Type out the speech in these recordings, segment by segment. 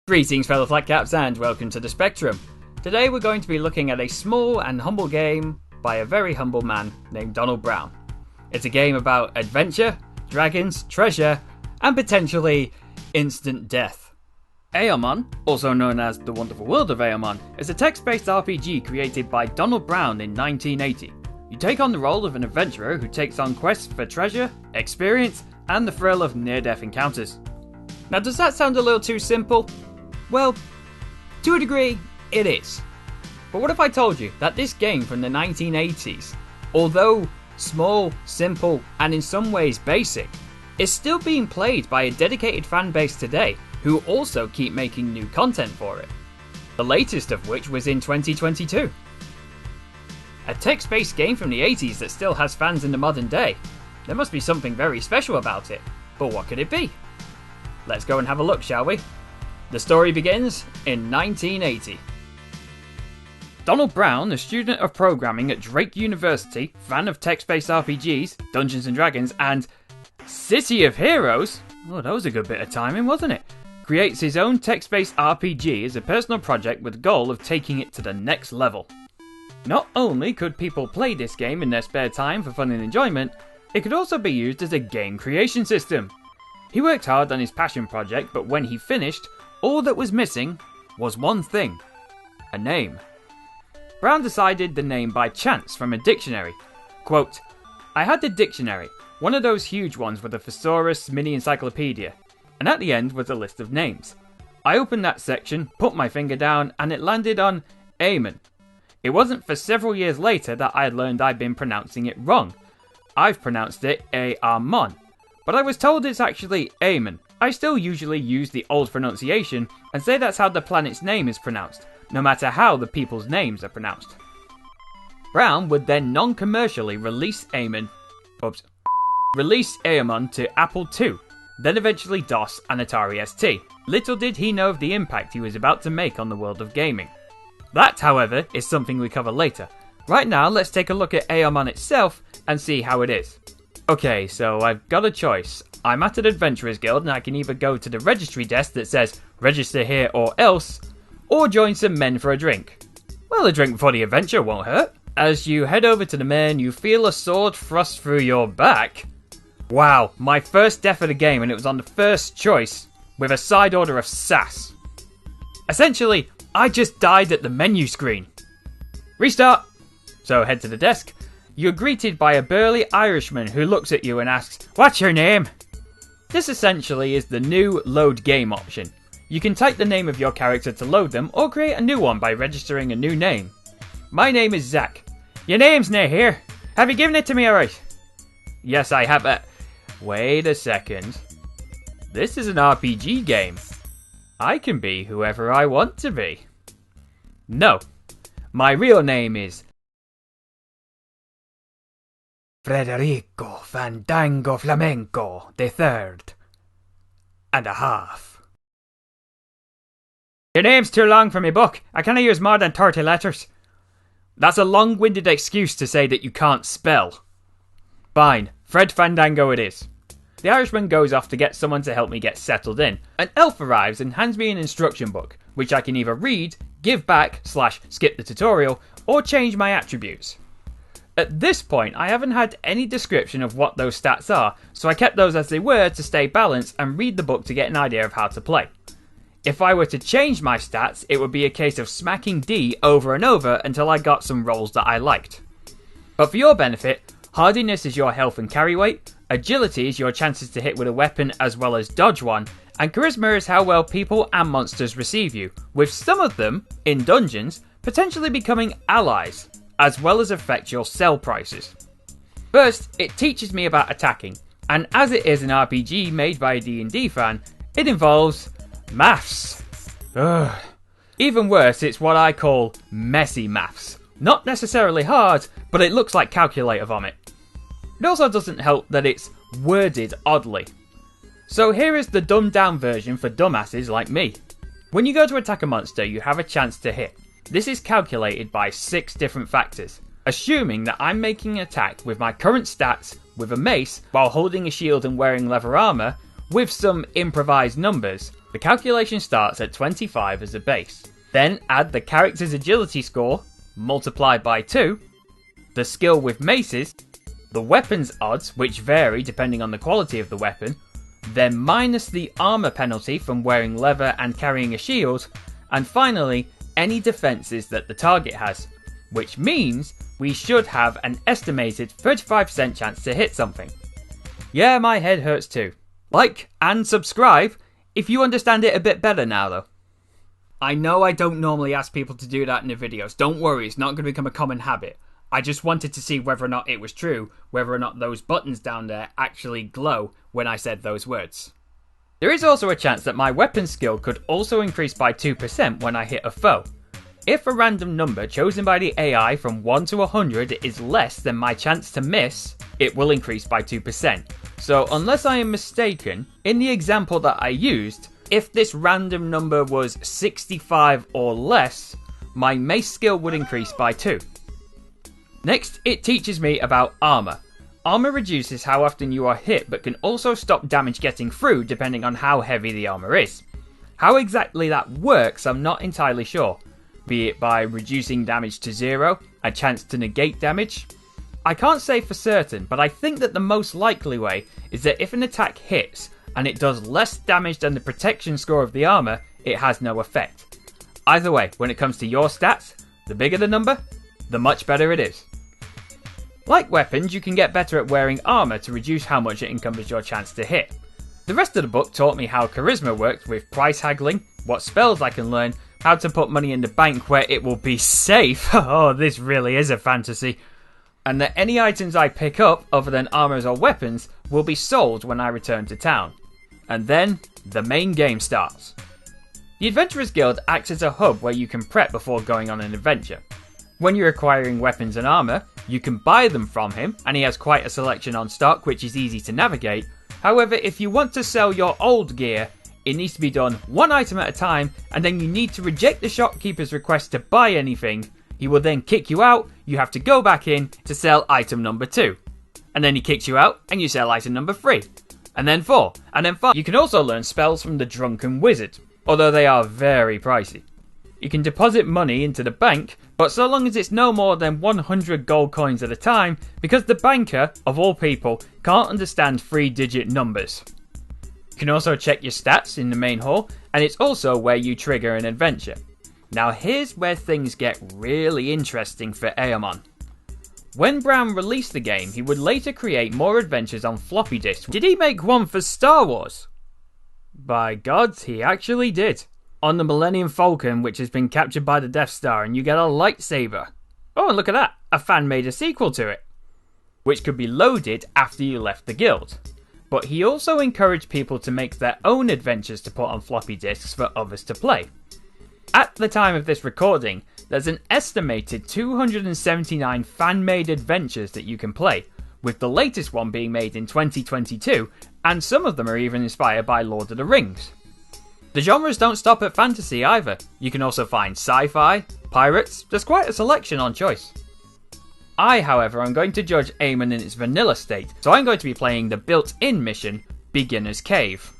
Greetings fellow flatcaps and welcome to the Spectrum. Today we're going to be looking at a small and humble game by a very humble man named Donald Brown. It's a game about adventure, dragons, treasure, and potentially instant death. Eamon, also known as The Wonderful World of Eamon, is a text-based RPG created by Donald Brown in 1980. You take on the role of an adventurer who takes on quests for treasure, experience, and the thrill of near-death encounters. Now does that sound a little too simple? Well, to a degree, it is. But what if I told you that this game from the 1980s, although small, simple, and in some ways basic, is still being played by a dedicated fan base today who also keep making new content for it. The latest of which was in 2022. A text-based game from the 80s that still has fans in the modern day. There must be something very special about it, but what could it be? Let's go and have a look, shall we? The story begins in 1980. Donald Brown, a student of programming at Drake University, fan of text-based RPGs, Dungeons & Dragons, and City of Heroes, oh that was a good bit of timing, wasn't it? Creates his own text-based RPG as a personal project with the goal of taking it to the next level. Not only could people play this game in their spare time for fun and enjoyment, it could also be used as a game creation system. He worked hard on his passion project, but when he finished, all that was missing was one thing: a name. Brown decided the name by chance from a dictionary. Quote, "I had the dictionary, one of those huge ones with a thesaurus mini encyclopedia, and at the end was a list of names. I opened that section, put my finger down, and it landed on Eamon. It wasn't for several years later that I learned I'd been pronouncing it wrong. I've pronounced it Eamon, but I was told it's actually Eamon. I still usually use the old pronunciation and say that's how the planet's name is pronounced, no matter how the people's names are pronounced." Brown would then non-commercially release Eamon to Apple II, then eventually DOS and Atari ST. Little did he know of the impact he was about to make on the world of gaming. That, however, is something we cover later. Right now, let's take a look at Eamon itself and see how it is. Okay, so I've got a choice. I'm at an Adventurers Guild and I can either go to the registry desk that says register here or else, or join some men for a drink. Well, a drink before the adventure won't hurt. As you head over to the men, you feel a sword thrust through your back. Wow, my first death of the game, and it was on the first choice with a side order of sass. Essentially, I just died at the menu screen. Restart. So head to the desk. You're greeted by a burly Irishman who looks at you and asks, "What's your name?" This essentially is the new load game option. You can type the name of your character to load them or create a new one by registering a new name. My name is Zach. "Your name's nae here. Have you given it to me alright?" "Yes, I have a..." Wait a second. This is an RPG game. I can be whoever I want to be. No. My real name is Federico Fandango Flamenco III and a half. "Your name's too long for me book. I can't use more than 30 letters. That's a long-winded excuse to say that you can't spell. Fine, Fred Fandango it is. The Irishman goes off to get someone to help me get settled in. An elf arrives and hands me an instruction book, which I can either read, give back, /skip the tutorial, or change my attributes. At this point, I haven't had any description of what those stats are, so I kept those as they were to stay balanced and read the book to get an idea of how to play. If I were to change my stats, it would be a case of smacking D over and over until I got some rolls that I liked. But for your benefit, hardiness is your health and carry weight, agility is your chances to hit with a weapon as well as dodge one, and charisma is how well people and monsters receive you, with some of them, in dungeons, potentially becoming allies, as well as affect your sell prices. First, it teaches me about attacking, and as it is an RPG made by a D&D fan, it involves maths. Ugh. Even worse, it's what I call messy maths. Not necessarily hard, but it looks like calculator vomit. It also doesn't help that it's worded oddly. So here is the dumbed down version for dumbasses like me. When you go to attack a monster, you have a chance to hit. This is calculated by 6 different factors, assuming that I'm making an attack with my current stats with a mace while holding a shield and wearing leather armor with some improvised numbers, The calculation starts at 25 as a base. Then add the character's agility score, multiplied by 2, the skill with maces, the weapon's odds, which vary depending on the quality of the weapon, then minus the armor penalty from wearing leather and carrying a shield, and finally, any defenses that the target has, which means we should have an estimated 35% chance to hit something. Yeah, my head hurts too. Like and subscribe if you understand it a bit better now though. I know I don't normally ask people to do that in the videos. Don't worry, it's not going to become a common habit. I just wanted to see whether or not it was true, whether or not those buttons down there actually glow when I said those words. There is also a chance that my weapon skill could also increase by 2% when I hit a foe. If a random number chosen by the AI from 1 to 100 is less than my chance to miss, it will increase by 2%. So unless I am mistaken, in the example that I used, if this random number was 65 or less, my mace skill would increase by 2. Next, it teaches me about armor. Armor reduces how often you are hit, but can also stop damage getting through depending on how heavy the armor is. How exactly that works, I'm not entirely sure. Be it by reducing damage to 0, a chance to negate damage. I can't say for certain, but I think that the most likely way is that if an attack hits and it does less damage than the protection score of the armor, it has no effect. Either way, when it comes to your stats, the bigger the number, the much better it is. Like weapons, you can get better at wearing armor to reduce how much it encumbers your chance to hit. The rest of the book taught me how charisma works with price haggling, what spells I can learn, how to put money in the bank where it will be safe. Oh, this really is a fantasy. And that any items I pick up, other than armors or weapons, will be sold when I return to town. And then, the main game starts. The Adventurers Guild acts as a hub where you can prep before going on an adventure. When you're acquiring weapons and armor, you can buy them from him, and he has quite a selection on stock which is easy to navigate. However, if you want to sell your old gear, it needs to be done one item at a time, and then you need to reject the shopkeeper's request to buy anything. He will then kick you out, you have to go back in to sell item number 2. And then he kicks you out, and you sell item number 3. And then 4, and then 5. You can also learn spells from the Drunken Wizard, although they are very pricey. You can deposit money into the bank, but so long as it's no more than 100 gold coins at a time, because the banker, of all people, can't understand 3-digit numbers. You can also check your stats in the main hall, and it's also where you trigger an adventure. Now here's where things get really interesting for Eamon. When Brown released the game, he would later create more adventures on floppy disks. Did he make one for Star Wars? By God, he actually did. On the Millennium Falcon, which has been captured by the Death Star, and you get a lightsaber. Oh, and look at that, a fan made a sequel to it, which could be loaded after you left the guild. But he also encouraged people to make their own adventures to put on floppy disks for others to play. At the time of this recording, there's an estimated 279 fan-made adventures that you can play, with the latest one being made in 2022, and some of them are even inspired by Lord of the Rings. The genres don't stop at fantasy either. You can also find sci-fi, pirates, there's quite a selection on choice. I, however, am going to judge Eamon in its vanilla state, so I'm going to be playing the built-in mission, Beginner's Cave.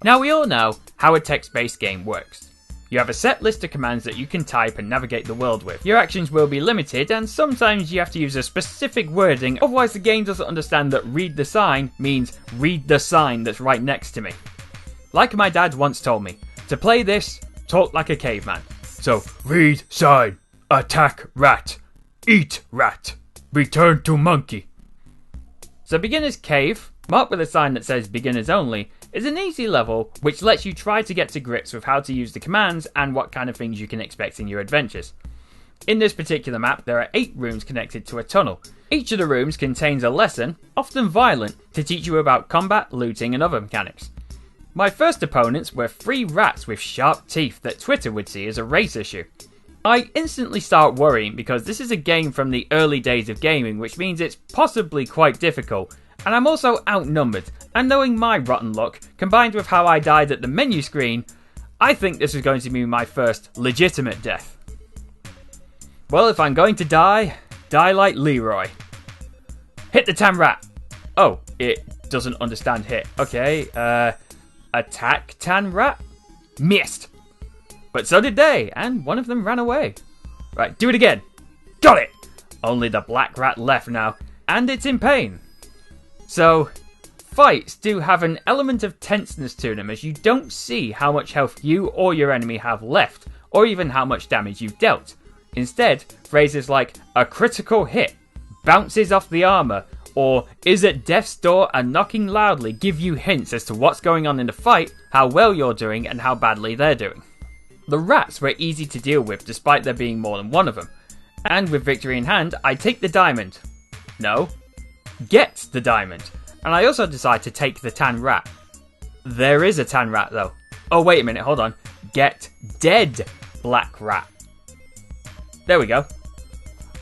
Now we all know how a text-based game works. You have a set list of commands that you can type and navigate the world with. Your actions will be limited, and sometimes you have to use a specific wording, otherwise the game doesn't understand that read the sign means read the sign that's right next to me. Like my dad once told me, to play this, talk like a caveman. So, read sign, attack rat, eat rat, return to monkey. So Beginner's Cave, marked with a sign that says Beginners Only, is an easy level which lets you try to get to grips with how to use the commands and what kind of things you can expect in your adventures. In this particular map, there are 8 rooms connected to a tunnel. Each of the rooms contains a lesson, often violent, to teach you about combat, looting and other mechanics. My first opponents were 3 rats with sharp teeth that Twitter would see as a race issue. I instantly start worrying because this is a game from the early days of gaming, which means it's possibly quite difficult, and I'm also outnumbered, and knowing my rotten luck, combined with how I died at the menu screen, I think this is going to be my first legitimate death. Well, if I'm going to die, die like Leroy. Hit the tan rat. Oh, it doesn't understand hit. Okay, attack tan rat? Missed. But so did they, and one of them ran away. Right, do it again. Got it! Only the black rat left now, and it's in pain. So, fights do have an element of tenseness to them, as you don't see how much health you or your enemy have left, or even how much damage you've dealt. Instead, phrases like, a critical hit, bounces off the armour, or is at death's door and knocking loudly give you hints as to what's going on in the fight, how well you're doing, and how badly they're doing. The rats were easy to deal with despite there being more than one of them. And with victory in hand, I take the diamond. No. Get the diamond. And I also decide to take the tan rat. There is a tan rat though. Oh wait a minute, hold on. Get dead black rat. There we go.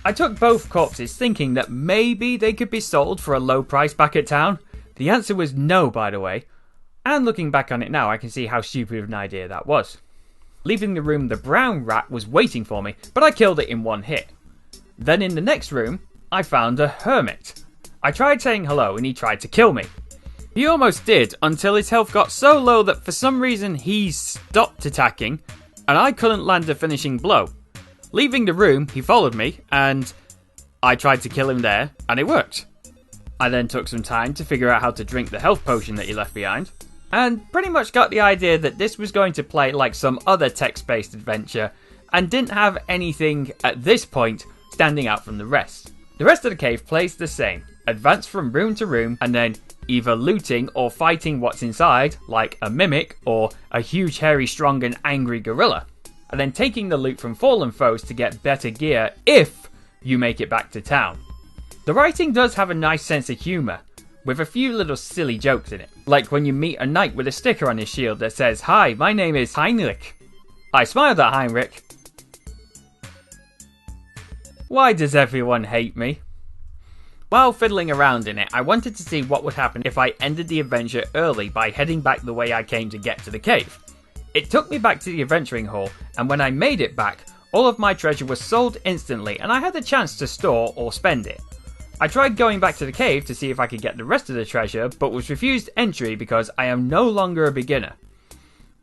I took both corpses thinking that maybe they could be sold for a low price back at town. The answer was no, by the way. And looking back on it now, I can see how stupid of an idea that was. Leaving the room, the brown rat was waiting for me, but I killed it in one hit. Then in the next room, I found a hermit. I tried saying hello and he tried to kill me. He almost did until his health got so low that for some reason he stopped attacking and I couldn't land a finishing blow. Leaving the room, he followed me and I tried to kill him there and it worked. I then took some time to figure out how to drink the health potion that he left behind. And pretty much got the idea that this was going to play like some other text-based adventure and didn't have anything at this point standing out from the rest. The rest of the cave plays the same. Advance from room to room and then either looting or fighting what's inside, like a mimic or a huge hairy strong and angry gorilla. And then taking the loot from fallen foes to get better gear if you make it back to town. The writing does have a nice sense of humour, with a few little silly jokes in it. Like when you meet a knight with a sticker on his shield that says, "Hi, my name is Heinrich." I smiled at Heinrich. Why does everyone hate me? While fiddling around in it, I wanted to see what would happen if I ended the adventure early by heading back the way I came to get to the cave. It took me back to the adventuring hall, and when I made it back, all of my treasure was sold instantly and I had the chance to store or spend it. I tried going back to the cave to see if I could get the rest of the treasure, but was refused entry because I am no longer a beginner.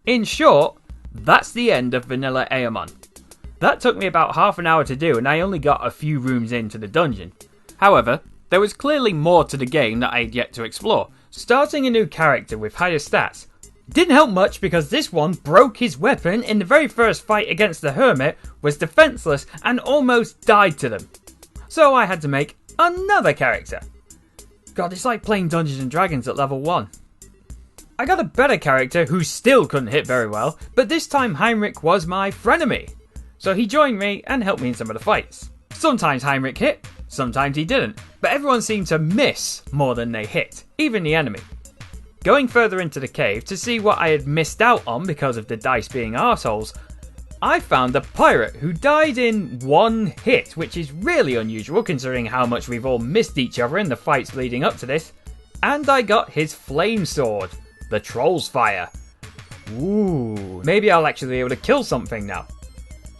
In short, that's the end of Vanilla Eamon. That took me about half an hour to do and I only got a few rooms into the dungeon. However, there was clearly more to the game that I had yet to explore. Starting a new character with higher stats didn't help much because this one broke his weapon in the very first fight against the hermit, was defenseless and almost died to them. So I had to make another character. God, it's like playing Dungeons and Dragons at level 1. I got a better character who still couldn't hit very well, but this time Heinrich was my frenemy. So he joined me and helped me in some of the fights. Sometimes Heinrich hit, sometimes he didn't, but everyone seemed to miss more than they hit, even the enemy. Going further into the cave to see what I had missed out on because of the dice being arseholes, I found a pirate who died in one hit, which is really unusual considering how much we've all missed each other in the fights leading up to this. And I got his flame sword, the Troll's Fire. Ooh, maybe I'll actually be able to kill something now.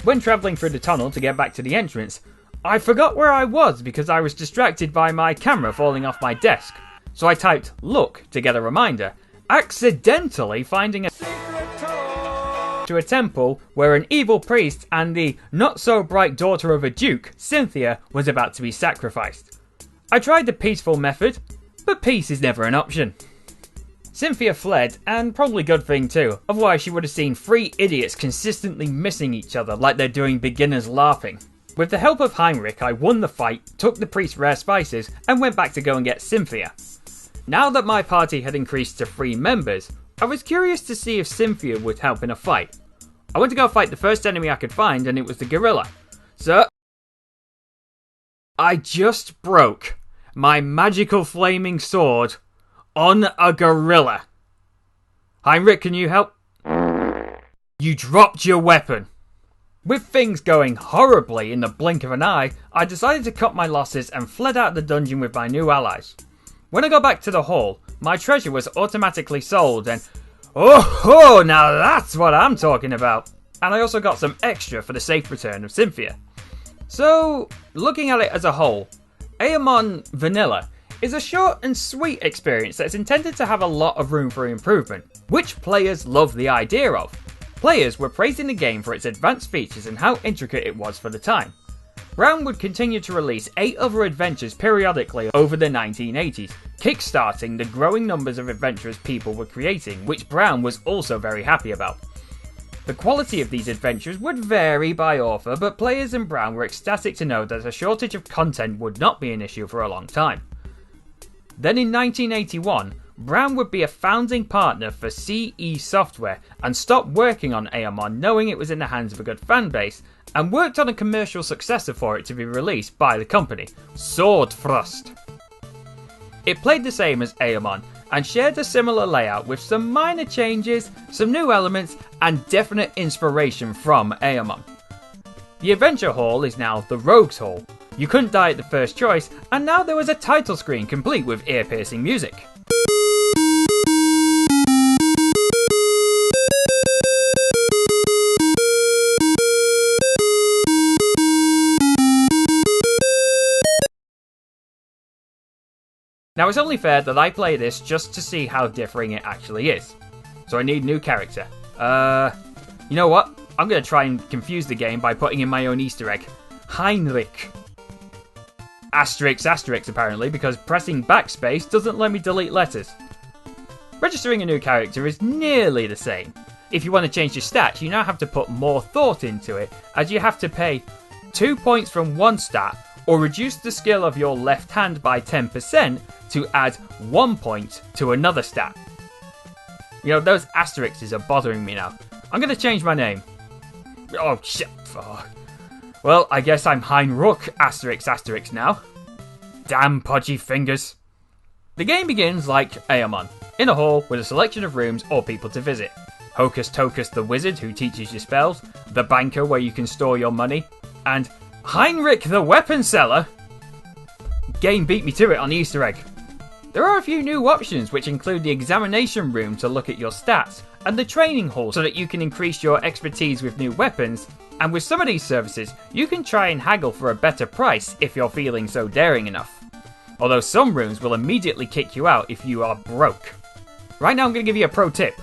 When travelling through the tunnel to get back to the entrance, I forgot where I was because I was distracted by my camera falling off my desk. So I typed "look" to get a reminder, accidentally finding to a temple where an evil priest and the not-so-bright daughter of a duke, Cynthia, was about to be sacrificed. I tried the peaceful method, but peace is never an option. Cynthia fled, and probably good thing too, otherwise she would have seen 3 idiots consistently missing each other like they're doing beginners laughing. With the help of Heinrich, I won the fight, took the priest's rare spices, and went back to go and get Cynthia. Now that my party had increased to 3 members, I was curious to see if Cynthia would help in a fight. I went to go fight the first enemy I could find and it was the gorilla. So, I just broke my magical flaming sword on a gorilla. Heinrich, can you help? You dropped your weapon. With things going horribly in the blink of an eye, I decided to cut my losses and fled out of the dungeon with my new allies. When I got back to the hall, my treasure was automatically sold and oh, now that's what I'm talking about. And I also got some extra for the safe return of Cynthia. So, looking at it as a whole, Eamon Vanilla is a short and sweet experience that's intended to have a lot of room for improvement, which players love the idea of. Players were praising the game for its advanced features and how intricate it was for the time. Brown would continue to release 8 other adventures periodically over the 1980s, kickstarting the growing numbers of adventures people were creating, which Brown was also very happy about. The quality of these adventures would vary by author, but players and Brown were ecstatic to know that a shortage of content would not be an issue for a long time. Then in 1981, Brown would be a founding partner for CE Software and stopped working on Eamon knowing it was in the hands of a good fanbase, and worked on a commercial successor for it to be released by the company, Swordfrust. It played the same as Eamon and shared a similar layout with some minor changes, some new elements, and definite inspiration from Eamon. The Adventure Hall is now the Rogues Hall. You couldn't die at the first choice, and now there was a title screen complete with ear-piercing music. Now it's only fair that I play this just to see how differing it actually is. So I need a new character. You know what? I'm going to try and confuse the game by putting in my own Easter egg. Heinrich. Asterisk asterisk apparently, because pressing backspace doesn't let me delete letters. Registering a new character is nearly the same. If you want to change your stats, you now have to put more thought into it, as you have to pay 2 points from one stat, or reduce the skill of your left hand by 10% to add 1 point to another stat. You know, those asterisks are bothering me now. I'm going to change my name. Oh, shit. Oh. Well, I guess I'm Heinrich asterisk now. Damn podgy fingers. The game begins like Eamon, in a hall with a selection of rooms or people to visit. Hocus Tocus the wizard who teaches you spells, the banker where you can store your money, and Heinrich the weapon seller. Game beat me to it on the Easter egg. There are a few new options which include the examination room to look at your stats, and the training hall so that you can increase your expertise with new weapons, and with some of these services you can try and haggle for a better price if you're feeling so daring enough. Although some rooms will immediately kick you out if you are broke. Right now I'm going to give you a pro tip.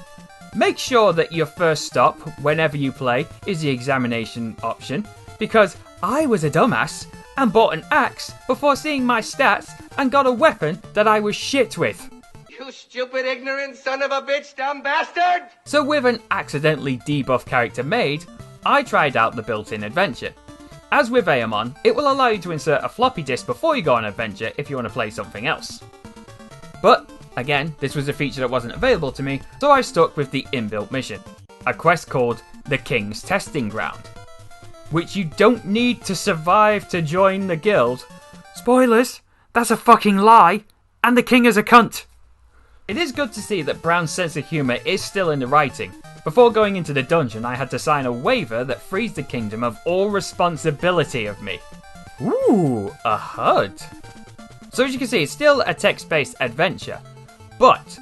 Make sure that your first stop whenever you play is the examination option, because I was a dumbass and bought an axe before seeing my stats and got a weapon that I was shit with. You stupid ignorant son of a bitch, dumb bastard! So with an accidentally debuff character made, I tried out the built-in adventure. As with Eamon, it will allow you to insert a floppy disk before you go on an adventure if you want to play something else. But, again, this was a feature that wasn't available to me, so I stuck with the inbuilt mission. A quest called The King's Testing Ground, which you don't need to survive to join the guild. Spoilers, that's a fucking lie, and the king is a cunt. It is good to see that Brown's sense of humour is still in the writing. Before going into the dungeon, I had to sign a waiver that frees the kingdom of all responsibility of me. Ooh, a HUD. So as you can see, it's still a text-based adventure, but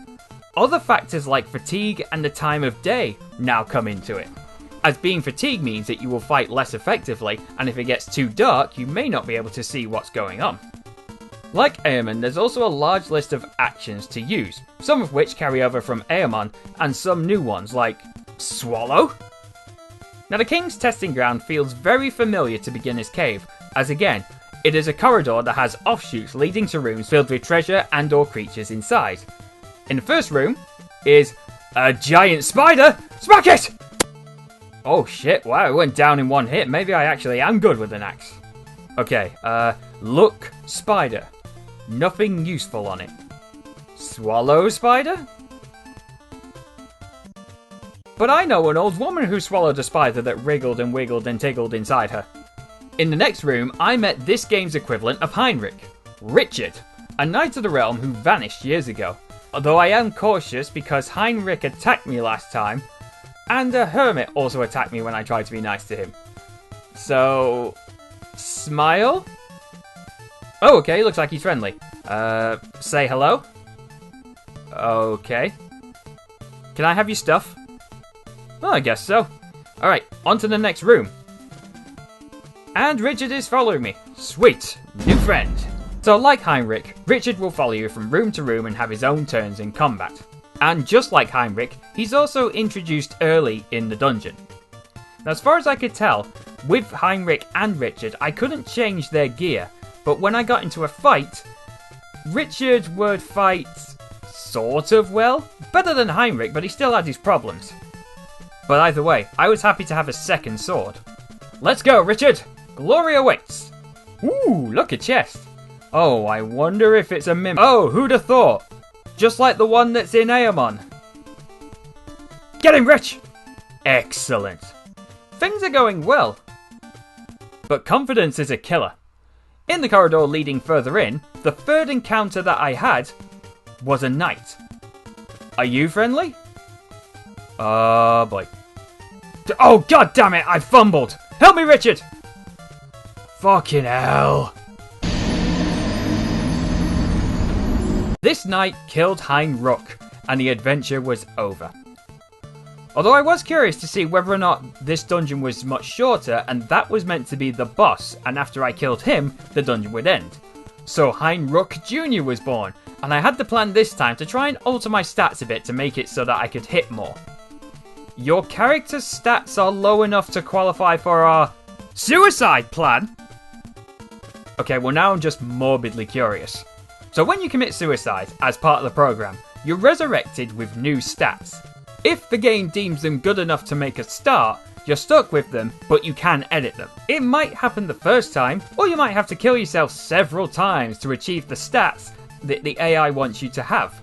other factors like fatigue and the time of day now come into it. As being fatigued means that you will fight less effectively, and if it gets too dark, you may not be able to see what's going on. Like Eamon, there's also a large list of actions to use, some of which carry over from Eamon, and some new ones like Swallow. Now the King's Testing Ground feels very familiar to Beginner's Cave, as again, it is a corridor that has offshoots leading to rooms filled with treasure and or creatures inside. In the first room is a giant spider. Smack it! Oh shit, wow, it went down in one hit. Maybe I actually am good with an axe. Okay, look, spider. Nothing useful on it. Swallow spider? But I know an old woman who swallowed a spider that wriggled and wiggled and tickled inside her. In the next room, I met this game's equivalent of Heinrich, Richard, a knight of the realm who vanished years ago. Although I am cautious because Heinrich attacked me last time, and a hermit also attacked me when I tried to be nice to him. So, smile? Oh, okay, looks like he's friendly. Say hello? Okay. Can I have your stuff? Well, I guess so. Alright, on to the next room. And Richard is following me. Sweet, new friend. So like Heinrich, Richard will follow you from room to room and have his own turns in combat. And just like Heinrich, he's also introduced early in the dungeon. Now, as far as I could tell, with Heinrich and Richard, I couldn't change their gear, but when I got into a fight, Richard would fight sort of well. Better than Heinrich, but he still had his problems. But either way, I was happy to have a second sword. Let's go, Richard! Glory awaits! Ooh, look, a chest. Oh, I wonder if it's a mimic. Oh, who'd have thought? Just like the one that's in Eamon. Get him, Rich! Excellent. Things are going well. But confidence is a killer. In the corridor leading further in, the third encounter that I had was a knight. Are you friendly? Oh boy. Oh, god damn it, I fumbled! Help me, Richard! Fucking hell. This knight killed Heinrich, and the adventure was over. Although I was curious to see whether or not this dungeon was much shorter, and that was meant to be the boss, and after I killed him, the dungeon would end. So Heinrich Jr. was born, and I had the plan this time to try and alter my stats a bit to make it so that I could hit more. Your character's stats are low enough to qualify for our suicide plan? Okay, well now I'm just morbidly curious. So when you commit suicide as part of the program, you're resurrected with new stats. If the game deems them good enough to make a start, you're stuck with them, but you can edit them. It might happen the first time, or you might have to kill yourself several times to achieve the stats that the AI wants you to have.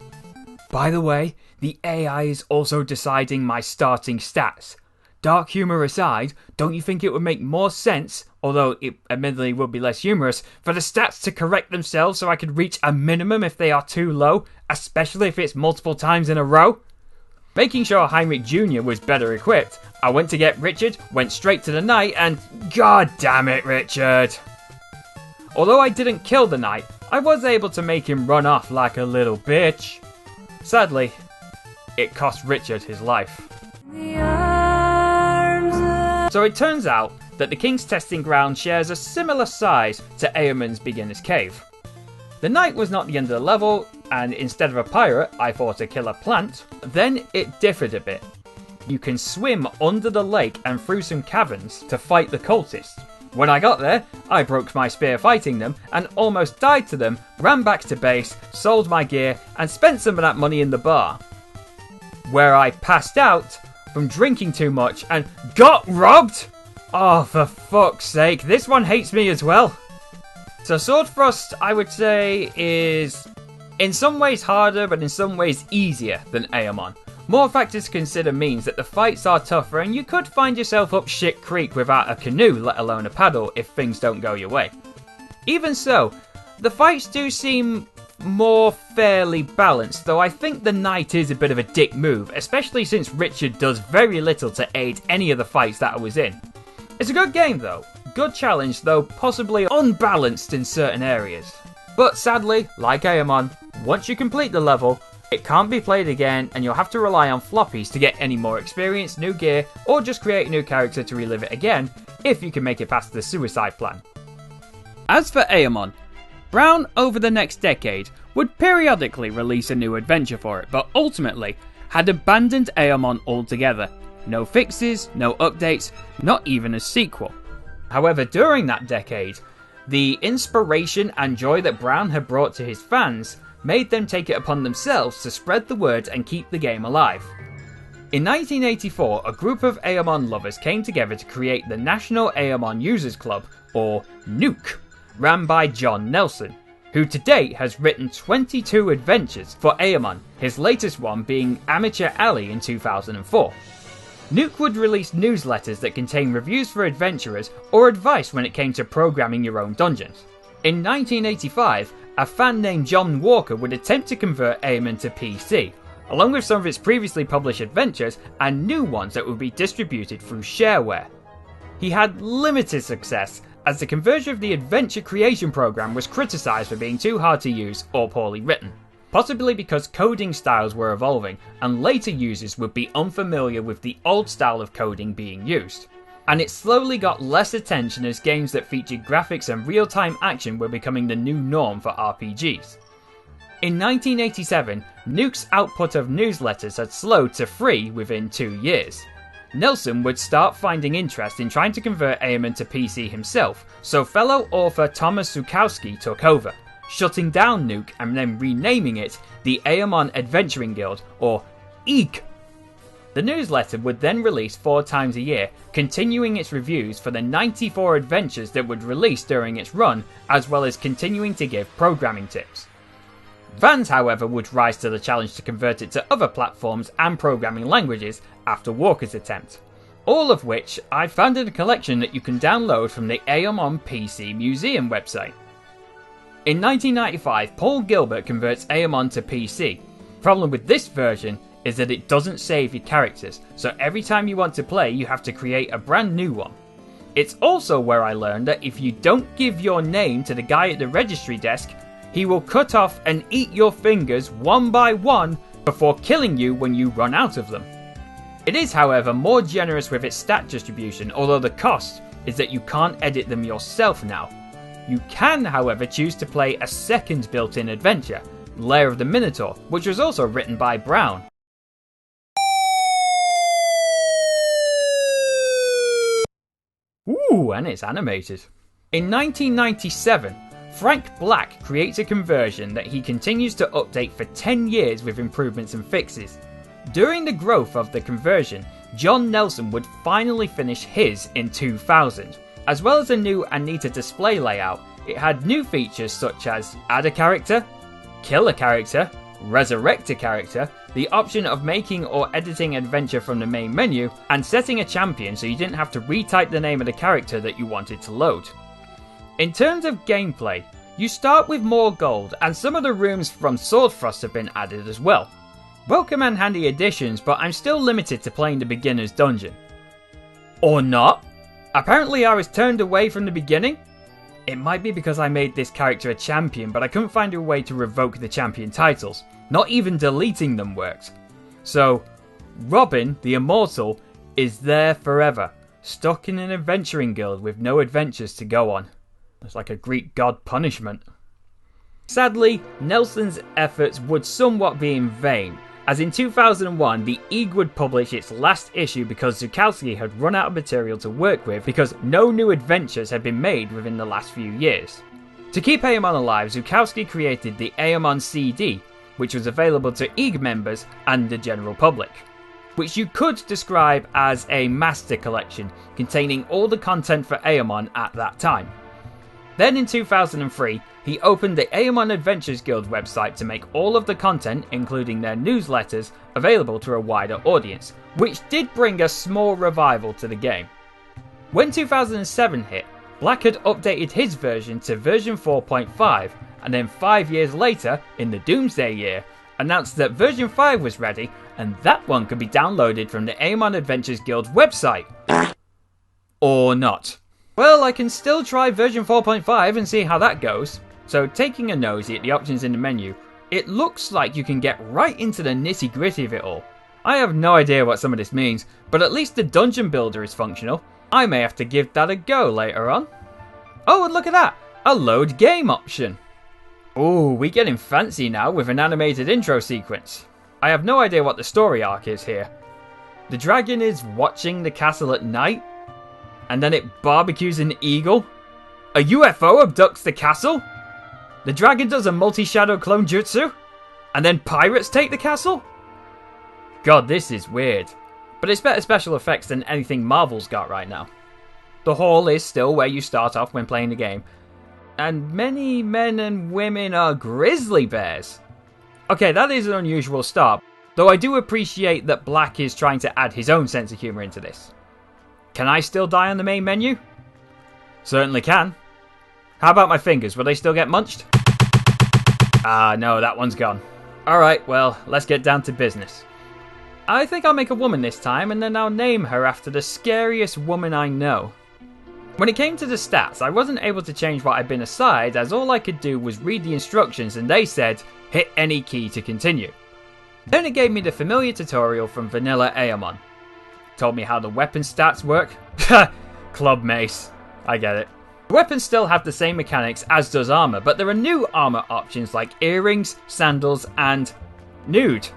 By the way, the AI is also deciding my starting stats. Dark humour aside, don't you think it would make more sense, although it admittedly would be less humorous, for the stats to correct themselves so I could reach a minimum if they are too low, especially if it's multiple times in a row? Making sure Heinrich Jr. was better equipped, I went to get Richard, went straight to the knight, and god damn it, Richard! Although I didn't kill the knight, I was able to make him run off like a little bitch. Sadly, it cost Richard his life. So it turns out that the King's Testing Ground shares a similar size to Eamon's Beginner's Cave. The knight was not the end of the level, and instead of a pirate, I fought a killer plant. Then it differed a bit. You can swim under the lake and through some caverns to fight the cultists. When I got there, I broke my spear fighting them and almost died to them, ran back to base, sold my gear, and spent some of that money in the bar, where I passed out from drinking too much and got robbed? Oh, for fuck's sake, this one hates me as well. So Swordthrust, I would say, is in some ways harder, but in some ways easier than Eamon. More factors to consider means that the fights are tougher and you could find yourself up shit creek without a canoe, let alone a paddle, if things don't go your way. Even so, the fights do seem more fairly balanced, though I think the knight is a bit of a dick move, especially since Richard does very little to aid any of the fights that I was in. It's a good game though, good challenge though possibly unbalanced in certain areas. But sadly, like Eamon, once you complete the level, it can't be played again and you'll have to rely on floppies to get any more experience, new gear, or just create a new character to relive it again if you can make it past the suicide plan. As for Eamon, Brown over the next decade would periodically release a new adventure for it, but ultimately had abandoned Eamon altogether. No fixes, no updates, not even a sequel. However, during that decade, the inspiration and joy that Brown had brought to his fans made them take it upon themselves to spread the word and keep the game alive. In 1984, a group of Eamon lovers came together to create the National Eamon Users Club, or NUC, ran by John Nelson, who to date has written 22 adventures for Eamon, his latest one being Amateur Alley in 2004. Nuke would release newsletters that contain reviews for adventurers or advice when it came to programming your own dungeons. In 1985, a fan named John Walker would attempt to convert Eamon to PC, along with some of its previously published adventures and new ones that would be distributed through shareware. He had limited success, as the conversion of the adventure creation program was criticised for being too hard to use or poorly written, possibly because coding styles were evolving and later users would be unfamiliar with the old style of coding being used. And it slowly got less attention as games that featured graphics and real-time action were becoming the new norm for RPGs. In 1987, Nuke's output of newsletters had slowed to 3 within 2 years. Nelson would start finding interest in trying to convert Eamon to PC himself, so fellow author Thomas Zukowski took over, shutting down Nuke and then renaming it the Eamon Adventuring Guild, or EAG. The newsletter would then release 4 times a year, continuing its reviews for the 94 adventures that would release during its run, as well as continuing to give programming tips. Vans, however, would rise to the challenge to convert it to other platforms and programming languages after Walker's attempt, all of which I found in a collection that you can download from the Eamon PC Museum website. In 1995, Paul Gilbert converts Eamon to PC. Problem with this version is that it doesn't save your characters, so every time you want to play you have to create a brand new one. It's also where I learned that if you don't give your name to the guy at the registry desk, he will cut off and eat your fingers one by one before killing you when you run out of them. It is, however, more generous with its stat distribution, although the cost is that you can't edit them yourself now. You can, however, choose to play a second built-in adventure, Lair of the Minotaur, which was also written by Brown. Ooh, and it's animated. In 1997, Frank Black creates a conversion that he continues to update for 10 years with improvements and fixes. During the growth of the conversion, John Nelson would finally finish his in 2000. As well as a new and neater display layout, it had new features such as add a character, kill a character, resurrect a character, the option of making or editing adventure from the main menu, and setting a champion so you didn't have to retype the name of the character that you wanted to load. In terms of gameplay, you start with more gold, and some of the rooms from Swordfrost have been added as well. Welcome and handy additions, but I'm still limited to playing the beginner's dungeon. Or not. Apparently I was turned away from the beginning. It might be because I made this character a champion, but I couldn't find a way to revoke the champion titles. Not even deleting them worked. So, Robin, the Immortal, is there forever, stuck in an adventuring guild with no adventures to go on. It's like a Greek god punishment. Sadly, Nelson's efforts would somewhat be in vain, as in 2001 the EAG would publish its last issue because Zukowski had run out of material to work with because no new adventures had been made within the last few years. To keep Eamon alive, Zukowski created the Eamon CD, which was available to EAG members and the general public, which you could describe as a master collection containing all the content for Eamon at that time. Then in 2003, he opened the Eamon Adventures Guild website to make all of the content, including their newsletters, available to a wider audience, which did bring a small revival to the game. When 2007 hit, Black had updated his version to version 4.5, and then 5 years later, in the Doomsday Year, announced that version 5 was ready, and that one could be downloaded from the Eamon Adventures Guild website. Or not. Well, I can still try version 4.5 and see how that goes. So taking a nosy at the options in the menu, it looks like you can get right into the nitty gritty of it all. I have no idea what some of this means, but at least the dungeon builder is functional. I may have to give that a go later on. Oh, and look at that! A load game option. Ooh, we're getting fancy now with an animated intro sequence. I have no idea what the story arc is here. The dragon is watching the castle at night, and then it barbecues an eagle. A UFO abducts the castle. The dragon does a multi-shadow clone jutsu, and then pirates take the castle? God, this is weird. But it's better special effects than anything Marvel's got right now. The hall is still where you start off when playing the game, and many men and women are grizzly bears. Okay, that is an unusual start, though I do appreciate that Black is trying to add his own sense of humour into this. Can I still die on the main menu? Certainly can. How about my fingers? Will they still get munched? Ah, no, that one's gone. Alright, well, let's get down to business. I think I'll make a woman this time, and then I'll name her after the scariest woman I know. When it came to the stats, I wasn't able to change what I'd been assigned, as all I could do was read the instructions and they said, hit any key to continue. Then it gave me the familiar tutorial from Vanilla Eamon. Told me how the weapon stats work. Club mace. I get it. Weapons still have the same mechanics as does armor, but there are new armor options like earrings, sandals, and nude.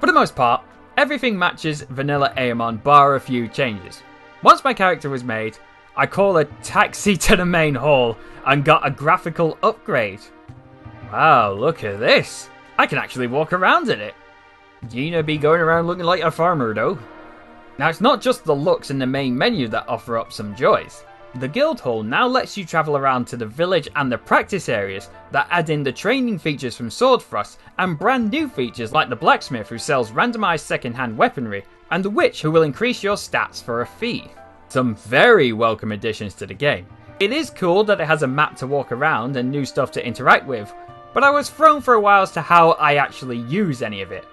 For the most part, everything matches vanilla Eamon bar a few changes. Once my character was made, I called a taxi to the main hall and got a graphical upgrade. Wow, look at this. I can actually walk around in it. Gina be going around looking like a farmer though. Now it's not just the looks in the main menu that offer up some joys. The guild hall now lets you travel around to the village and the practice areas that add in the training features from Swordfrost and brand new features like the blacksmith who sells randomized second-hand weaponry and the witch who will increase your stats for a fee. Some very welcome additions to the game. It is cool that it has a map to walk around and new stuff to interact with, but I was thrown for a while as to how I actually use any of it.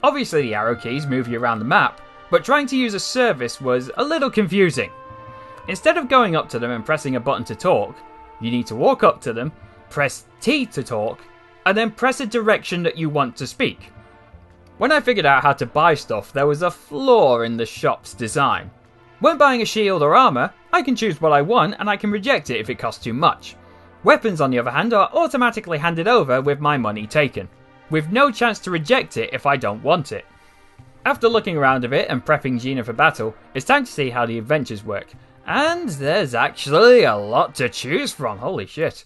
Obviously the arrow keys move you around the map, but trying to use a service was a little confusing. Instead of going up to them and pressing a button to talk, you need to walk up to them, press T to talk, and then press a direction that you want to speak. When I figured out how to buy stuff, there was a flaw in the shop's design. When buying a shield or armor, I can choose what I want and I can reject it if it costs too much. Weapons, on the other hand, are automatically handed over with my money taken, with no chance to reject it if I don't want it. After looking around a bit and prepping Gina for battle, it's time to see how the adventures work. And there's actually a lot to choose from, holy shit.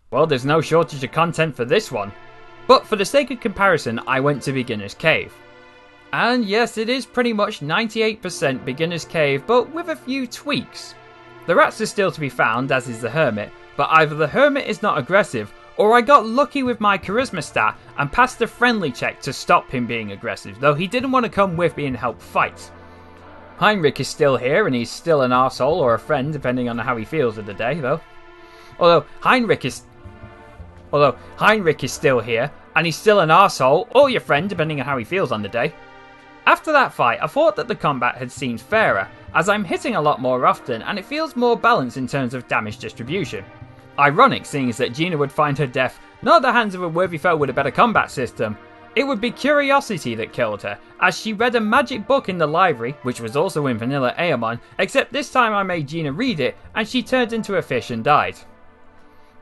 Well, there's no shortage of content for this one. But for the sake of comparison, I went to Beginner's Cave. And yes, it is pretty much 98% Beginner's Cave, but with a few tweaks. The rats are still to be found, as is the Hermit, but either the Hermit is not aggressive, or I got lucky with my charisma stat and passed the friendly check to stop him being aggressive, though he didn't want to come with me and help fight. Heinrich is still here, and he's still an arsehole or a friend, depending on how he feels of the day, though. Although Heinrich is still here, and he's still an arsehole or your friend, depending on how he feels on the day. After that fight, I thought that the combat had seemed fairer, as I'm hitting a lot more often, and it feels more balanced in terms of damage distribution. Ironic, seeing as that Gina would find her death not at the hands of a worthy foe with a better combat system. It would be curiosity that killed her, as she read a magic book in the library, which was also in vanilla Eamon, except this time I made Gina read it, and she turned into a fish and died.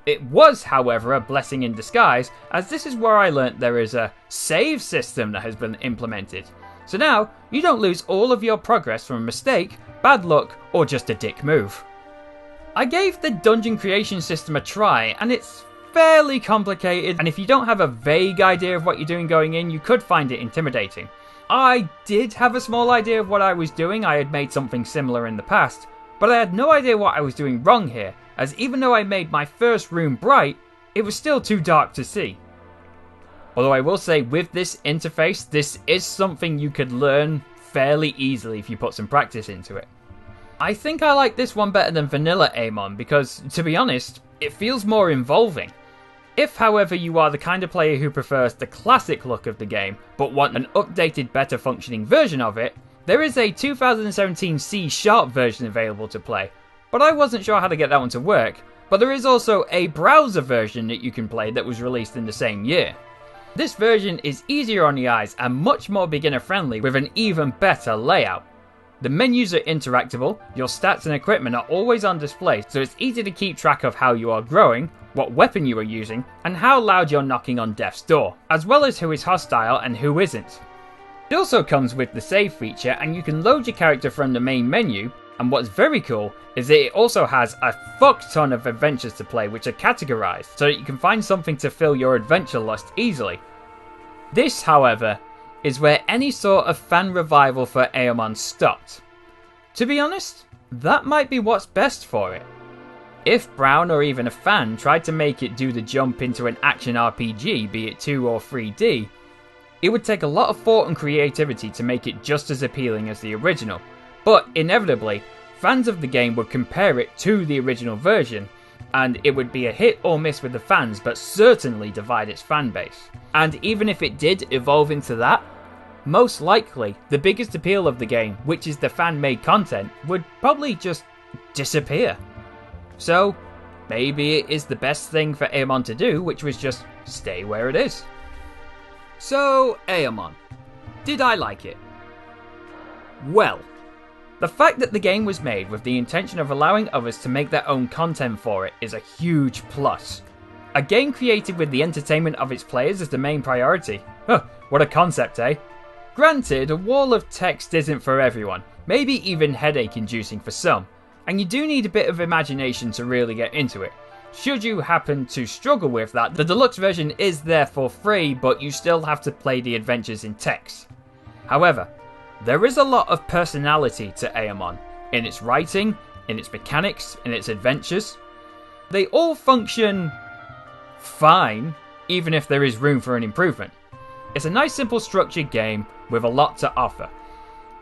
It was, however, a blessing in disguise, as this is where I learnt there is a save system that has been implemented. So now, you don't lose all of your progress from a mistake, bad luck, or just a dick move. I gave the dungeon creation system a try, and it's fairly complicated, and if you don't have a vague idea of what you're doing going in, you could find it intimidating. I did have a small idea of what I was doing. I had made something similar in the past, but I had no idea what I was doing wrong here, as even though I made my first room bright, it was still too dark to see. Although I will say, with this interface, this is something you could learn fairly easily if you put some practice into it. I think I like this one better than vanilla Eamon because, to be honest, it feels more involving. If, however, you are the kind of player who prefers the classic look of the game, but want an updated, better functioning version of it, there is a 2017 C# version available to play, but I wasn't sure how to get that one to work. But there is also a browser version that you can play that was released in the same year. This version is easier on the eyes and much more beginner friendly with an even better layout. The menus are interactable, your stats and equipment are always on display, so it's easy to keep track of how you are growing, what weapon you are using, and how loud you're knocking on death's door, as well as who is hostile and who isn't. It also comes with the save feature, and you can load your character from the main menu, and what's very cool is that it also has a fuck ton of adventures to play which are categorized, so that you can find something to fill your adventure lust easily. This, however, is where any sort of fan revival for Eamon stopped. To be honest, that might be what's best for it. If Brown or even a fan tried to make it do the jump into an action RPG, be it 2 or 3D, it would take a lot of thought and creativity to make it just as appealing as the original, but inevitably, fans of the game would compare it to the original version, and it would be a hit or miss with the fans, but certainly divide its fan base. And even if it did evolve into that, most likely the biggest appeal of the game, which is the fan-made content, would probably just disappear. So, maybe it is the best thing for Eamon to do, which was just stay where it is. So, Eamon. Did I like it? Well, The fact that the game was made with the intention of allowing others to make their own content for it is a huge plus. A game created with the entertainment of its players as the main priority. Huh, what a concept, eh? Granted, a wall of text isn't for everyone, maybe even headache-inducing for some, and you do need a bit of imagination to really get into it. Should you happen to struggle with that, the deluxe version is there for free, but you still have to play the adventures in text. However, there is a lot of personality to Eamon, in its writing, in its mechanics, in its adventures. They all function fine, even if there is room for an improvement. It's a nice simple structured game with a lot to offer.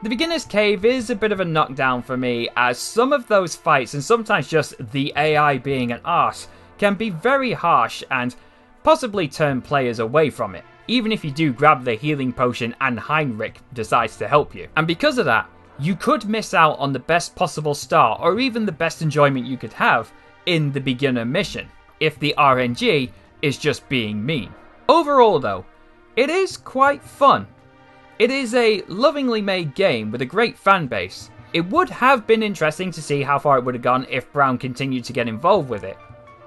The beginner's cave is a bit of a knockdown for me, as some of those fights, and sometimes just the AI being an arse, can be very harsh and possibly turn players away from it, even if you do grab the healing potion and Heinrich decides to help you. And because of that, you could miss out on the best possible start, or even the best enjoyment you could have in the beginner mission, if the RNG is just being mean. Overall though, it is quite fun. It is a lovingly made game with a great fan base. It would have been interesting to see how far it would have gone if Brown continued to get involved with it.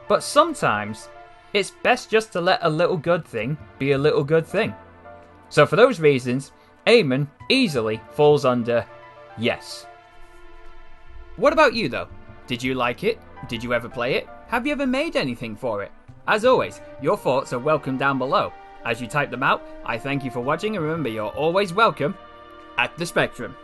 But sometimes, it's best just to let a little good thing be a little good thing. So for those reasons, Eamon easily falls under yes. What about you though? Did you like it? Did you ever play it? Have you ever made anything for it? As always, your thoughts are welcome down below. As you type them out, I thank you for watching, and remember, you're always welcome at the Spectrum.